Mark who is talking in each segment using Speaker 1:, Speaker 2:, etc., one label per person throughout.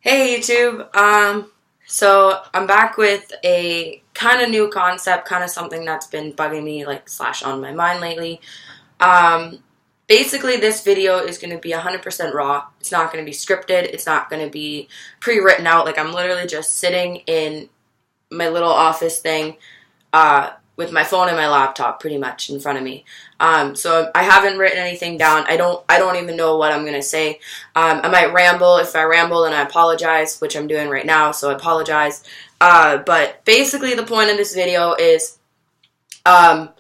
Speaker 1: Hey YouTube. So I'm back with a kind of new concept, kind of something that's been bugging me slash on my mind lately. Um, Basically this video is going to be 100% raw. It's not going to be scripted. It's not going to be pre-written out. Like, I'm literally just sitting in my little office thing, with my phone and my laptop pretty much in front of me. So I haven't written anything down. I don't even know what I'm gonna say. I might ramble. If I ramble, then I apologize, which I'm doing right now, so I apologize. But basically the point of this video is, the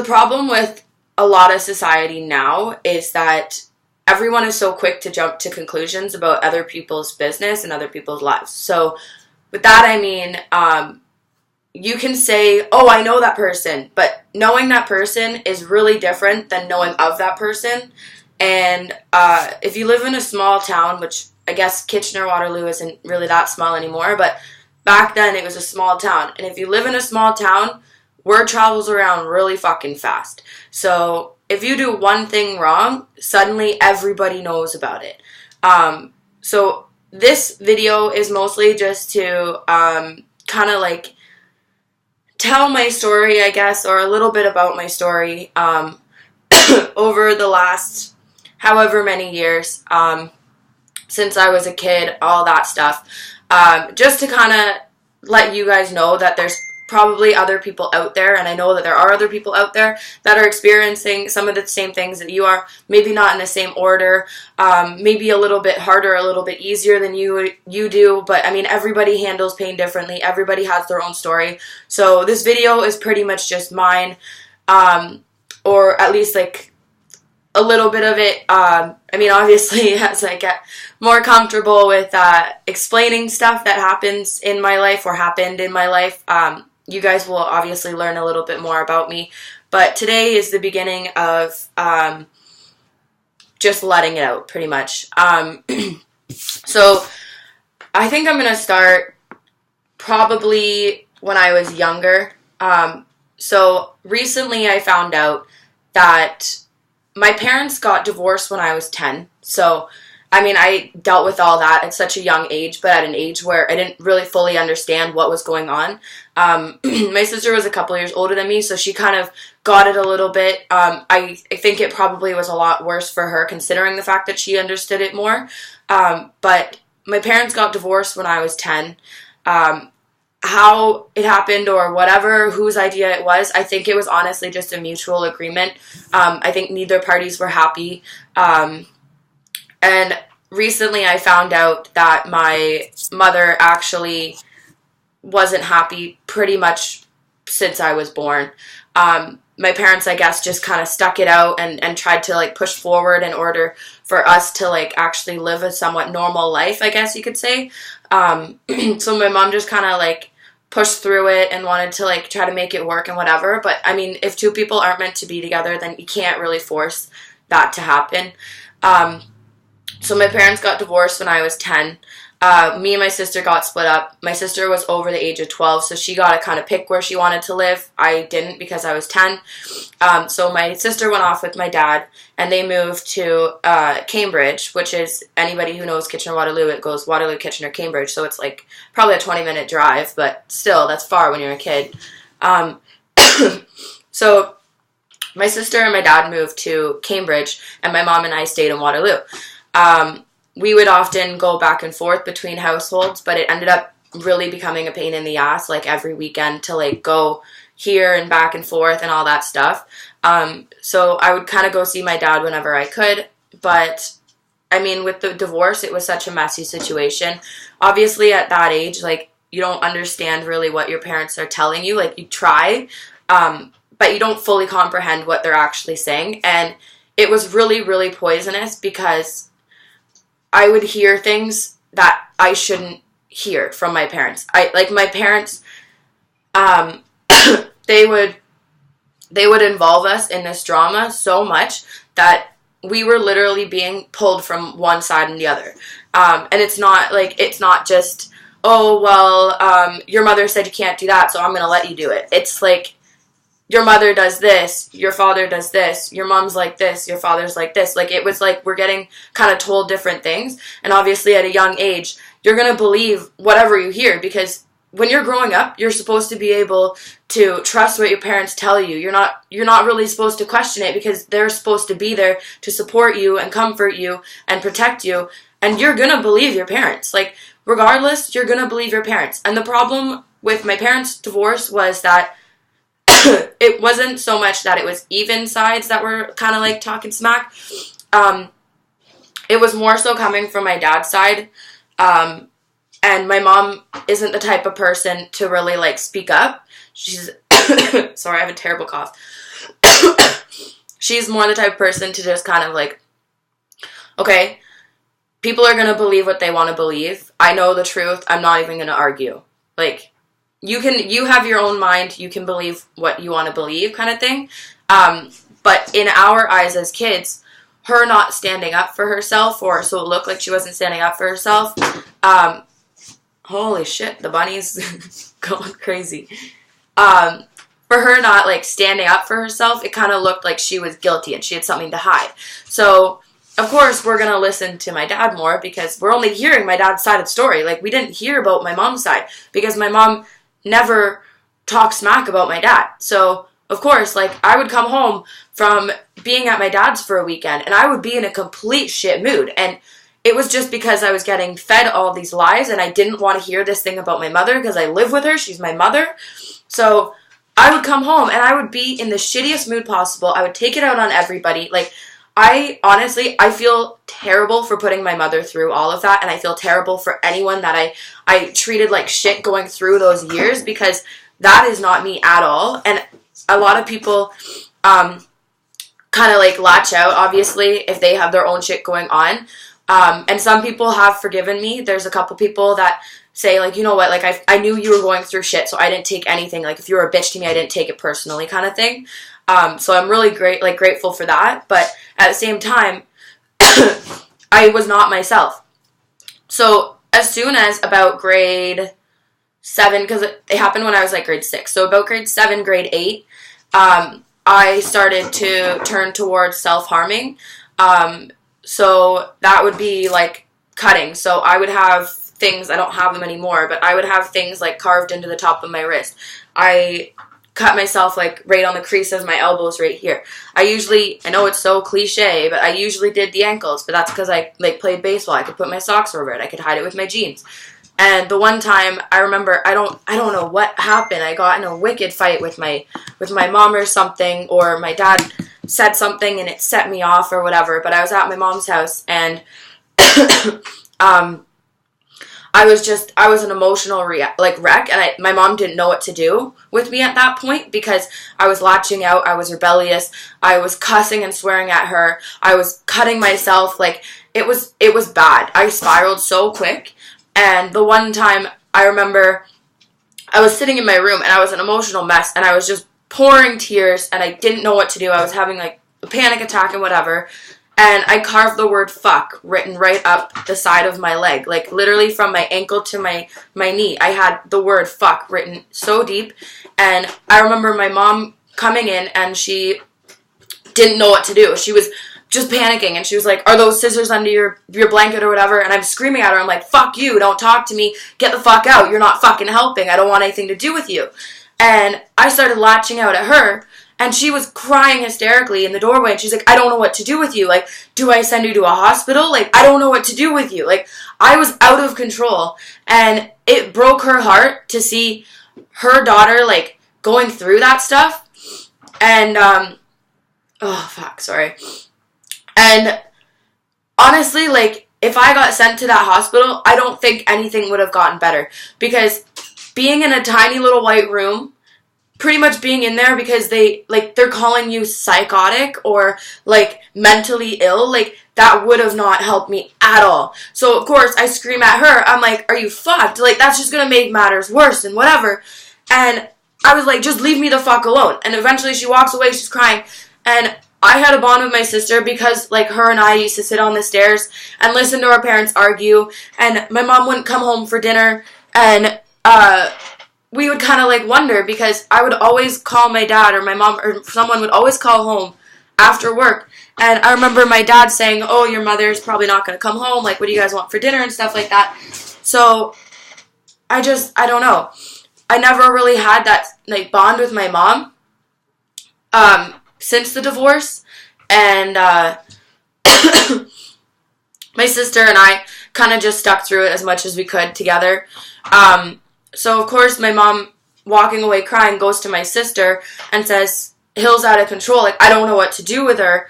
Speaker 1: problem with a lot of society now is that everyone is so quick to jump to conclusions about other people's business and other people's lives. So with that, I mean, you can say, oh, I know that person, but knowing that person is really different than knowing of that person. And if you live in a small town, which I guess Kitchener-Waterloo isn't really that small anymore, but back then it was a small town. And if you live in a small town, word travels around really fucking fast. So if you do one thing wrong, suddenly everybody knows about it. So this video is mostly just to kind of like tell my story, I guess, or a little bit about my story over the last however many years, since I was a kid, all that stuff. Just to kind of let you guys know that there's probably other people out there, and I know that there are other people out there that are experiencing some of the same things that you are, maybe not in the same order, maybe a little bit harder, a little bit easier than you do, but I mean, everybody handles pain differently, everybody has their own story, so this video is pretty much just mine, or at least like a little bit of it. I mean, obviously, as I get more comfortable with explaining stuff that happens in my life or happened in my life, you guys will obviously learn a little bit more about me. But today is the beginning of just letting it out, pretty much. So I think I'm going to start probably when I was younger. So recently I found out that my parents got divorced when I was 10. So, I mean, I dealt with all that at such a young age, but at an age where I didn't really fully understand what was going on. My sister was a couple years older than me, so she kind of got it a little bit. I think it probably was a lot worse for her, considering the fact that she understood it more. But my parents got divorced when I was 10. How it happened or whatever, whose idea it was, I think it was honestly just a mutual agreement. I think neither parties were happy. And recently I found out that my mother actually wasn't happy pretty much since I was born. My parents, I guess, just kind of stuck it out and tried to like push forward in order for us to like actually live a somewhat normal life, I guess you could say. So my mom just kind of like pushed through it and wanted to like try to make it work and whatever. But I mean, if two people aren't meant to be together, then you can't really force that to happen. So my parents got divorced when I was 10. Me and my sister got split up. My sister was over the age of 12, so she got to kind of pick where she wanted to live. I didn't because I was 10. So my sister went off with my dad, and they moved to Cambridge, which is, anybody who knows Kitchener-Waterloo, it goes Waterloo, Kitchener, Cambridge, so it's like probably a 20-minute drive, but still, that's far when you're a kid. So my sister and my dad moved to Cambridge, and my mom and I stayed in Waterloo. We would often go back and forth between households, but it ended up really becoming a pain in the ass, like every weekend to like go here and back and forth and all that stuff. So I would kind of go see my dad whenever I could, but I mean, with the divorce, it was such a messy situation. Obviously at that age, like, you don't understand really what your parents are telling you. Like, you try, but you don't fully comprehend what they're actually saying. And it was really, really poisonous because I would hear things that I shouldn't hear from my parents. My parents, they would involve us in this drama so much that we were literally being pulled from one side and the other. And it's not just, oh, well, your mother said you can't do that, so I'm going to let you do it. It's like, your mother does this, your father does this, your mom's like this, your father's like this. Like, it was like we're getting kind of told different things. And obviously at a young age, you're going to believe whatever you hear, because when you're growing up, you're supposed to be able to trust what your parents tell you. You're not really supposed to question it, because they're supposed to be there to support you and comfort you and protect you. And you're going to believe your parents. Like, regardless, you're going to believe your parents. And the problem with my parents' divorce was that it wasn't so much that it was even sides that were kind of like talking smack. It was more so coming from my dad's side. And my mom isn't the type of person to really like speak up. She's sorry, I have a terrible cough. She's more the type of person to just kind of like, okay, people are going to believe what they want to believe. I know the truth. I'm not even going to argue. Like, you have your own mind. You can believe what you want to believe, kind of thing. But in our eyes as kids, her not standing up for herself, or so it looked like she wasn't standing up for herself. Holy shit, the bunny's going crazy. For her not like standing up for herself, it kind of looked like she was guilty and she had something to hide. So, of course, we're going to listen to my dad more, because we're only hearing my dad's side of the story. Like, we didn't hear about my mom's side, because my mom never talked smack about my dad. So, of course, like, I would come home from being at my dad's for a weekend, and I would be in a complete shit mood. And it was just because I was getting fed all these lies, and I didn't want to hear this thing about my mother, because I live with her. She's my mother. So I would come home, and I would be in the shittiest mood possible. I would take it out on everybody. Like, I feel terrible for putting my mother through all of that, and I feel terrible for anyone that I treated like shit going through those years, because that is not me at all. And a lot of people kind of like latch out, obviously, if they have their own shit going on. And some people have forgiven me. There's a couple people that say, like, you know what, like, I knew you were going through shit, so I didn't take anything. Like, if you were a bitch to me, I didn't take it personally, kind of thing. So I'm really grateful for that. But at the same time, I was not myself. So as soon as about grade 7, because it happened when I was like grade 6. So about grade 7, grade 8, I started to turn towards self-harming. So that would be like cutting. So I would have things, I don't have them anymore, but I would have things like carved into the top of my wrist. I cut myself like right on the crease of my elbows right here. I know it's so cliche, but I usually did the ankles, but that's because I like played baseball. I could put my socks over it. I could hide it with my jeans. And the one time I remember, I don't know what happened. I got in a wicked fight with my mom or something, or my dad said something and it set me off or whatever. But I was at my mom's house, and I was an emotional wreck, and my mom didn't know what to do with me at that point, because I was latching out, I was rebellious, I was cussing and swearing at her, I was cutting myself, like, it was bad. I spiraled so quick. And the one time I remember I was sitting in my room, and I was an emotional mess, and I was just pouring tears, and I didn't know what to do. I was having like a panic attack and whatever. And I carved the word fuck written right up the side of my leg. Like, literally from my ankle to my knee. I had the word fuck written so deep. And I remember my mom coming in, and she didn't know what to do. She was just panicking, and she was like, "Are those scissors under your blanket or whatever?" And I'm screaming at her. I'm like, "Fuck you. Don't talk to me. Get the fuck out. You're not fucking helping. I don't want anything to do with you." And I started latching out at her. And she was crying hysterically in the doorway, and she's like, "I don't know what to do with you. Like, do I send you to a hospital? Like, I don't know what to do with you." Like, I was out of control, and it broke her heart to see her daughter, like, going through that stuff. And, oh, fuck, sorry. And honestly, like, if I got sent to that hospital, I don't think anything would have gotten better. Because being in a tiny little white room, pretty much being in there because they're calling you psychotic or, like, mentally ill, like, that would have not helped me at all. So, of course, I scream at her. I'm like, "Are you fucked? Like, that's just gonna make matters worse," and whatever. And I was like, "Just leave me the fuck alone." And eventually she walks away, she's crying. And I had a bond with my sister because, like, her and I used to sit on the stairs and listen to our parents argue. And my mom wouldn't come home for dinner. And, we would kind of like wonder, because I would always call my dad, or my mom, or someone would always call home after work. And I remember my dad saying, oh, your mother's probably not going to come home. Like, what do you guys want for dinner and stuff like that. So I don't know. I never really had that like bond with my mom since the divorce. And my sister and I kind of just stuck through it as much as we could together. So, of course, my mom, walking away crying, goes to my sister and says, Hill's out of control. Like, I don't know what to do with her.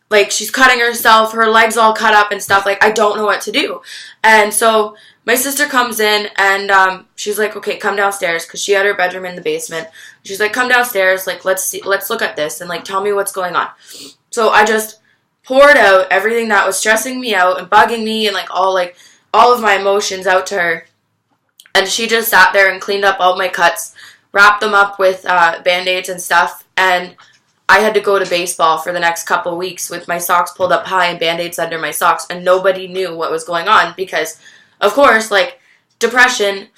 Speaker 1: Like, she's cutting herself. Her leg's all cut up and stuff. Like, I don't know what to do. And so my sister comes in and she's like, okay, come downstairs, because she had her bedroom in the basement. She's like, come downstairs. Like, let's look at this and, like, tell me what's going on. So I just poured out everything that was stressing me out and bugging me and, like, all of my emotions out to her. And she just sat there and cleaned up all my cuts, wrapped them up with Band-Aids and stuff. And I had to go to baseball for the next couple weeks with my socks pulled up high and Band-Aids under my socks. And nobody knew what was going on because, of course, like, depression,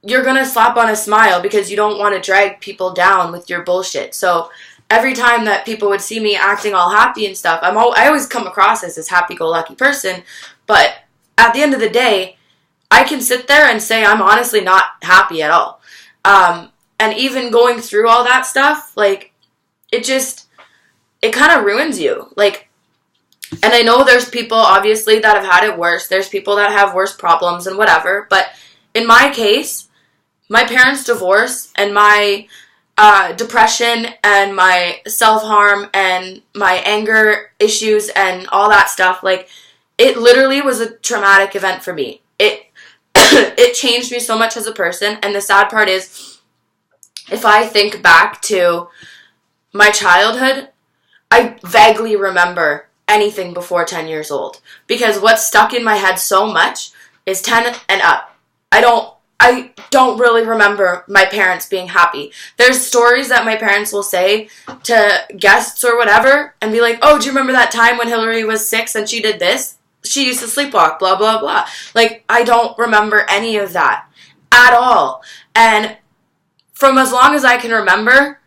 Speaker 1: you're going to slap on a smile because you don't want to drag people down with your bullshit. So every time that people would see me acting all happy and stuff, I always come across as this happy-go-lucky person. But at the end of the day, I can sit there and say I'm honestly not happy at all. And even going through all that stuff, like, it kind of ruins you. Like, and I know there's people, obviously, that have had it worse. There's people that have worse problems and whatever. But in my case, my parents' divorce and my depression and my self-harm and my anger issues and all that stuff, like, it literally was a traumatic event for me. It changed me so much as a person, and the sad part is, if I think back to my childhood, I vaguely remember anything before 10 years old, because what's stuck in my head so much is 10 and up. I don't really remember my parents being happy. There's stories that my parents will say to guests or whatever, and be like, oh, do you remember that time when Hillary was 6 and she did this? She used to sleepwalk, blah, blah, blah. Like, I don't remember any of that at all. And from as long as I can remember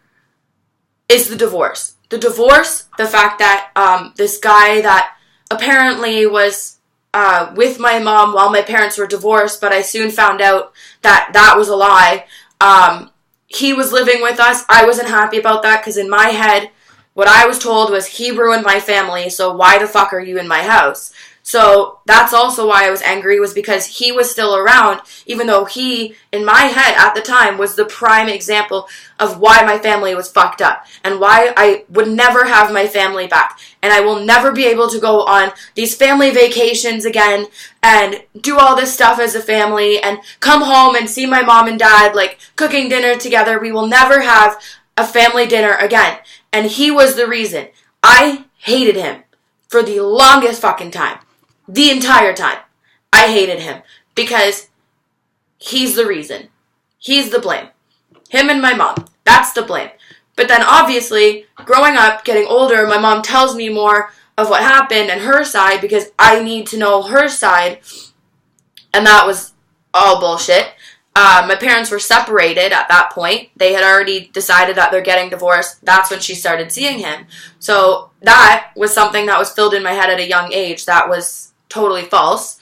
Speaker 1: is the divorce. The divorce, the fact that this guy that apparently was with my mom while my parents were divorced, but I soon found out that that was a lie. He was living with us. I wasn't happy about that, because in my head, what I was told was he ruined my family, so why the fuck are you in my house? So that's also why I was angry, was because he was still around, even though he, in my head at the time, was the prime example of why my family was fucked up and why I would never have my family back. And I will never be able to go on these family vacations again and do all this stuff as a family and come home and see my mom and dad, like, cooking dinner together. We will never have a family dinner again. And he was the reason. I hated him for the longest fucking time. The entire time. I hated him because he's the reason. He's the blame. Him and my mom. That's the blame. But then obviously, growing up, getting older, my mom tells me more of what happened and her side, because I need to know her side. And that was all bullshit. My parents were separated at that point. They had already decided that they're getting divorced. That's when she started seeing him. So that was something that was filled in my head at a young age. That was totally false.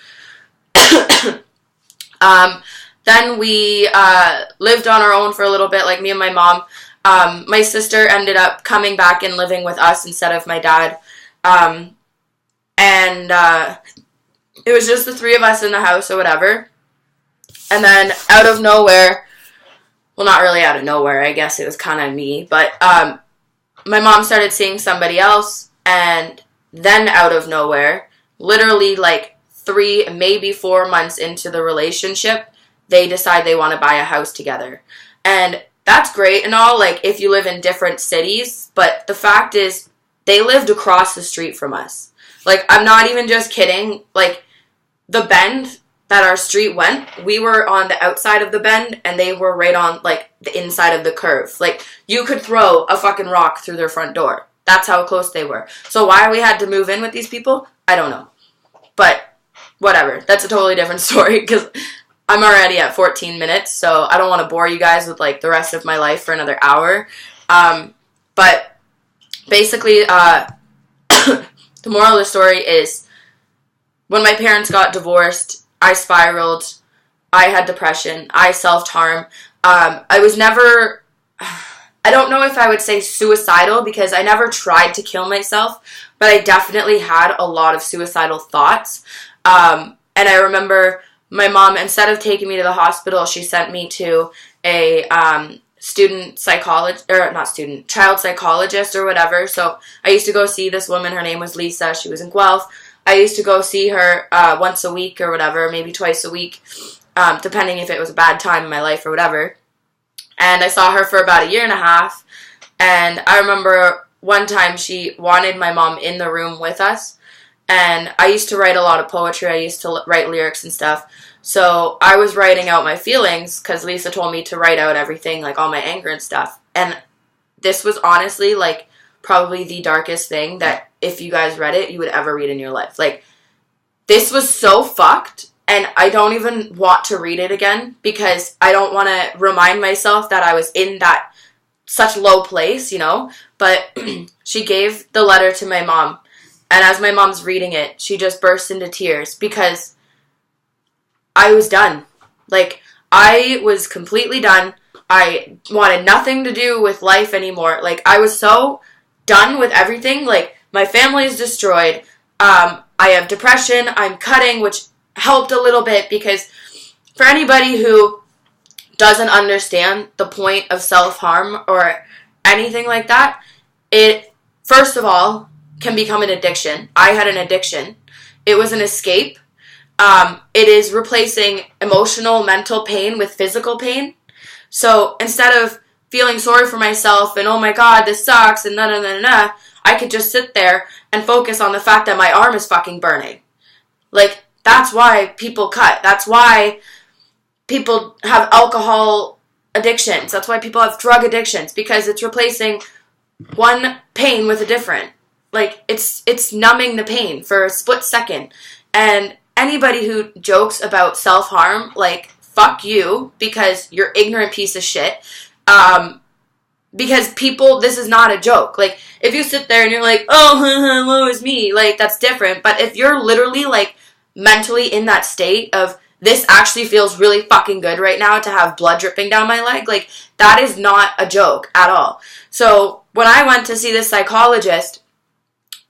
Speaker 1: Then we lived on our own for a little bit, like me and my mom. My sister ended up coming back and living with us instead of my dad. And it was just the three of us in the house or whatever. And then out of nowhere, well, not really out of nowhere, I guess it was kind of me, but my mom started seeing somebody else, and then out of nowhere, literally like 3, maybe 4 months into the relationship, they decide they want to buy a house together. And that's great and all, like, if you live in different cities, but the fact is, they lived across the street from us. Like, I'm not even just kidding. Like, the bend that our street went, we were on the outside of the bend, and they were right on, like, the inside of the curve. Like, you could throw a fucking rock through their front door. That's how close they were. So why we had to move in with these people, I don't know. But whatever. That's a totally different story, because I'm already at 14 minutes, so I don't want to bore you guys with, like, the rest of my life for another hour. But basically, the moral of the story is when my parents got divorced, I spiraled. I had depression. I self-harm. I was never... I don't know if I would say suicidal because I never tried to kill myself, but I definitely had a lot of suicidal thoughts. And I remember my mom, instead of taking me to the hospital, she sent me to a child psychologist or whatever. So I used to go see this woman. Her name was Lisa. She was in Guelph. I used to go see her once a week or whatever, maybe twice a week, depending if it was a bad time in my life or whatever. And I saw her for about a year and a half. And I remember one time she wanted my mom in the room with us. And I used to write a lot of poetry. I used to write lyrics and stuff. So I was writing out my feelings because Lisa told me to write out everything, like all my anger and stuff. And this was honestly, like, probably the darkest thing that if you guys read it, you would ever read in your life. Like, this was so fucked. And I don't even want to read it again because I don't want to remind myself that I was in that such low place, you know. But she gave the letter to my mom. And as my mom's reading it, she just burst into tears because I was done. Like, I was completely done. I wanted nothing to do with life anymore. Like, I was so done with everything. Like, my family is destroyed. I have depression. I'm cutting, which helped a little bit because for anybody who doesn't understand the point of self-harm or anything like that, it, first of all, can become an addiction. I had an addiction. It was an escape. It is replacing emotional, mental pain with physical pain. So instead of feeling sorry for myself and, oh my God, this sucks and na, I could just sit there and focus on the fact that my arm is fucking burning. Like, that's why people cut. That's why people have alcohol addictions. That's why people have drug addictions, because it's replacing one pain with a different. Like, it's numbing the pain for a split second. And anybody who jokes about self-harm, like, fuck you, because you're ignorant piece of shit. Because people, this is not a joke. Like, if you sit there and you're like, oh, woe is me, like, that's different. But if you're literally, like, mentally in that state of, this actually feels really fucking good right now to have blood dripping down my leg, like, that is not a joke at all. So, when I went to see this psychologist,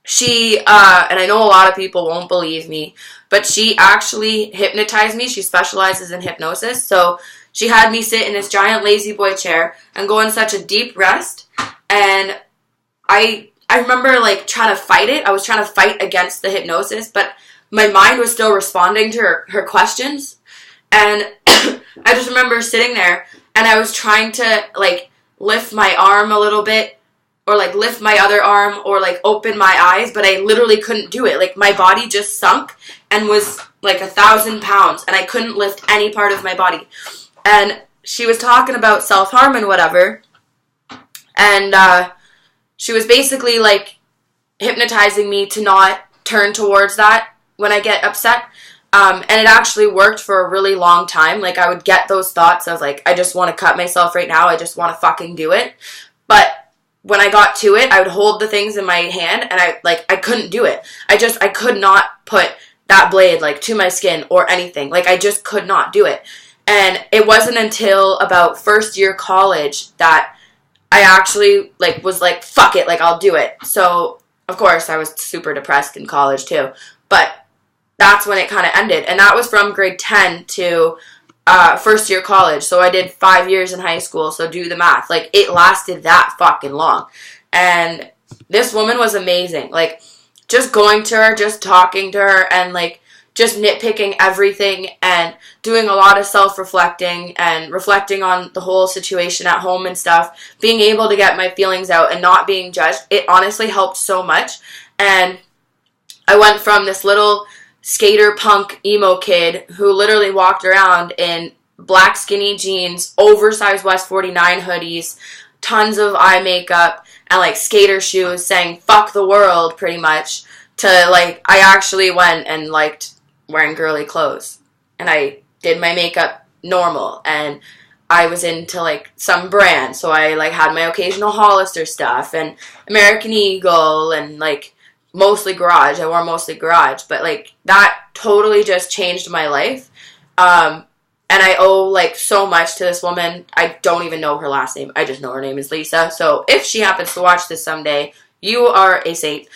Speaker 1: she, and I know a lot of people won't believe me, but she actually hypnotized me. She specializes in hypnosis. So she had me sit in this giant lazy boy chair and go in such a deep rest. And I remember, like, trying to fight it. I was trying to fight against the hypnosis, but my mind was still responding to her questions. And I just remember sitting there and I was trying to, like, lift my arm a little bit, or, like, lift my other arm, or, like, open my eyes, but I literally couldn't do it. Like, my body just sunk and was, like, 1,000 pounds, and I couldn't lift any part of my body. And she was talking about self-harm and whatever, and she was basically, like, hypnotizing me to not turn towards that when I get upset. And it actually worked for a really long time. Like, I would get those thoughts of, like, I just want to cut myself right now. I just want to fucking do it. But when I got to it, I would hold the things in my hand, and I couldn't do it. I could not put that blade, like, to my skin or anything. Like, I just could not do it. And it wasn't until about first year college that I actually, like, was like, fuck it, like, I'll do it. So, of course, I was super depressed in college, too. But that's when it kind of ended. And that was from grade 10 to first year college. So I did 5 years in high school. So do the math. Like, it lasted that fucking long. And this woman was amazing. Like, just going to her, just talking to her, and, like, just nitpicking everything and doing a lot of self-reflecting and reflecting on the whole situation at home and stuff, being able to get my feelings out and not being judged, it honestly helped so much. And I went from this little skater punk emo kid who literally walked around in black skinny jeans, oversized West 49 hoodies, tons of eye makeup, and, like, skater shoes, saying fuck the world pretty much, to, like, I actually went and liked wearing girly clothes. And I did my makeup normal, and I was into, like, some brand, so I, like, had my occasional Hollister stuff, and American Eagle, and, like, mostly Garage. I wore mostly Garage, but, like, that totally just changed my life, and I owe, like, so much to this woman. I don't even know her last name. I just know her name is Lisa, so if she happens to watch this someday, you are a saint.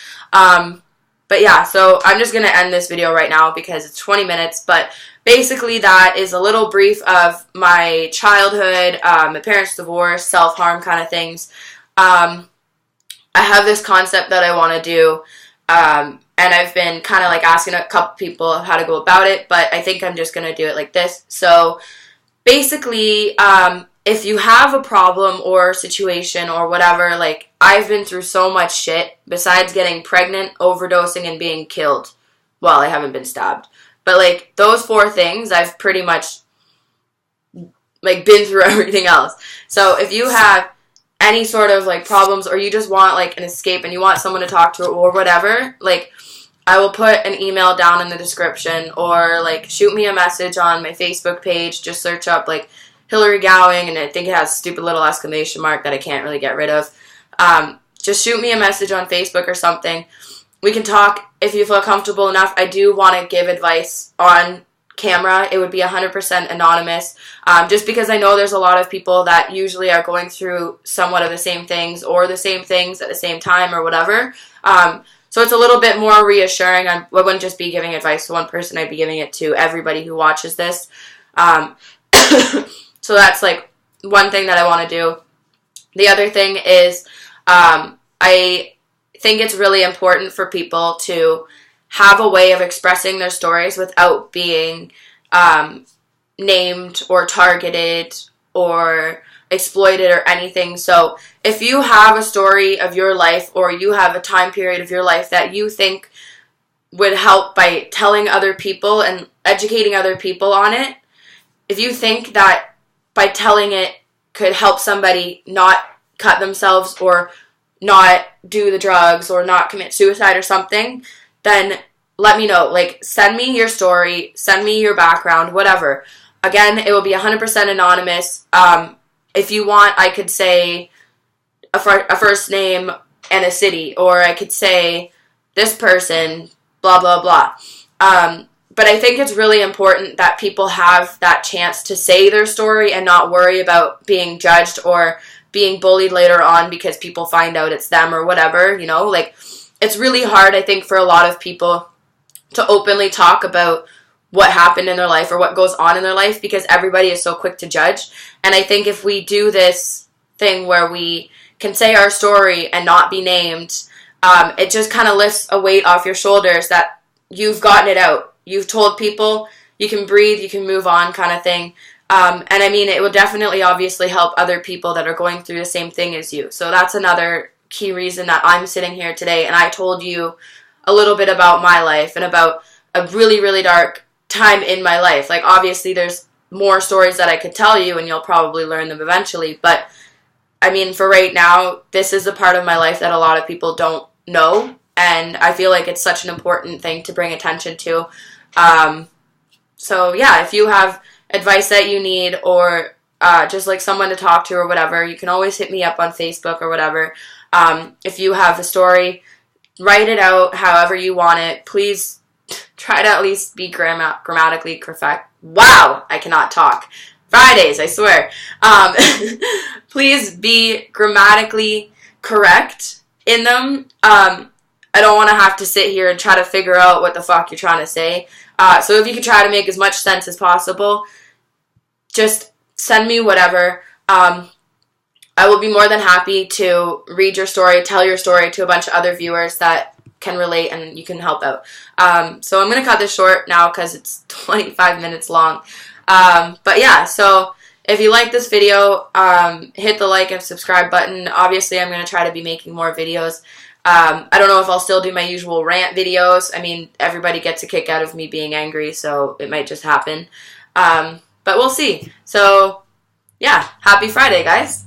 Speaker 1: But yeah, so I'm just going to end this video right now because it's 20 minutes, but basically that is a little brief of my childhood, my parents' divorce, self-harm kind of things. I have this concept that I want to do, and I've been kind of like asking a couple people how to go about it, but I think I'm just going to do it like this. So basically, if you have a problem or situation or whatever, like, I've been through so much shit besides getting pregnant, overdosing, and being killed. Well, I haven't been stabbed. But, like, those 4 things, I've pretty much, like, been through everything else. So if you have any sort of, like, problems or you just want, like, an escape and you want someone to talk to or whatever, like, I will put an email down in the description, or, like, shoot me a message on my Facebook page. Just search up, like, Hilary Gowing, and I think it has a stupid little exclamation mark that I can't really get rid of. Just shoot me a message on Facebook or something. We can talk if you feel comfortable enough. I do want to give advice on camera. It would be 100% anonymous, just because I know there's a lot of people that usually are going through somewhat of the same things or the same things at the same time or whatever. So it's a little bit more reassuring. I wouldn't just be giving advice to one person. I'd be giving it to everybody who watches this. So that's, like, one thing that I want to do. The other thing is, I think it's really important for people to have a way of expressing their stories without being named or targeted or exploited or anything. So if you have a story of your life, or you have a time period of your life that you think would help by telling other people and educating other people on it, if you think that by telling it could help somebody not cut themselves or not do the drugs or not commit suicide or something, then let me know. Like, send me your story, send me your background, whatever. Again, it will be 100% anonymous. If you want, I could say a first name and a city, or I could say this person, blah, blah, blah. But I think it's really important that people have that chance to say their story and not worry about being judged or being bullied later on because people find out it's them or whatever, you know? Like, it's really hard, I think, for a lot of people to openly talk about what happened in their life or what goes on in their life because everybody is so quick to judge. And I think if we do this thing where we can say our story and not be named, it just kind of lifts a weight off your shoulders that you've gotten it out. You've told people, you can breathe, you can move on, kind of thing. And I mean, it will definitely obviously help other people that are going through the same thing as you. So that's another key reason that I'm sitting here today, and I told you a little bit about my life and about a really, really dark time in my life. Like, obviously there's more stories that I could tell you, and you'll probably learn them eventually, but I mean, for right now, this is a part of my life that a lot of people don't know, and I feel like it's such an important thing to bring attention to. So yeah, if you have advice that you need, or just like someone to talk to or whatever, you can always hit me up on Facebook or whatever. If you have a story, write it out however you want it. Please try to at least be grammatically correct. Wow, I cannot talk. Fridays, I swear. Please be grammatically correct in them. I don't want to have to sit here and try to figure out what the fuck you're trying to say. So if you could try to make as much sense as possible, just send me whatever. I will be more than happy to read your story, tell your story to a bunch of other viewers that can relate and you can help out. So I'm going to cut this short now because it's 25 minutes long. But yeah, so if you like this video, hit the like and subscribe button. Obviously, I'm going to try to be making more videos. I don't know if I'll still do my usual rant videos. I mean, everybody gets a kick out of me being angry, so it might just happen. But we'll see. So, yeah, happy Friday, guys.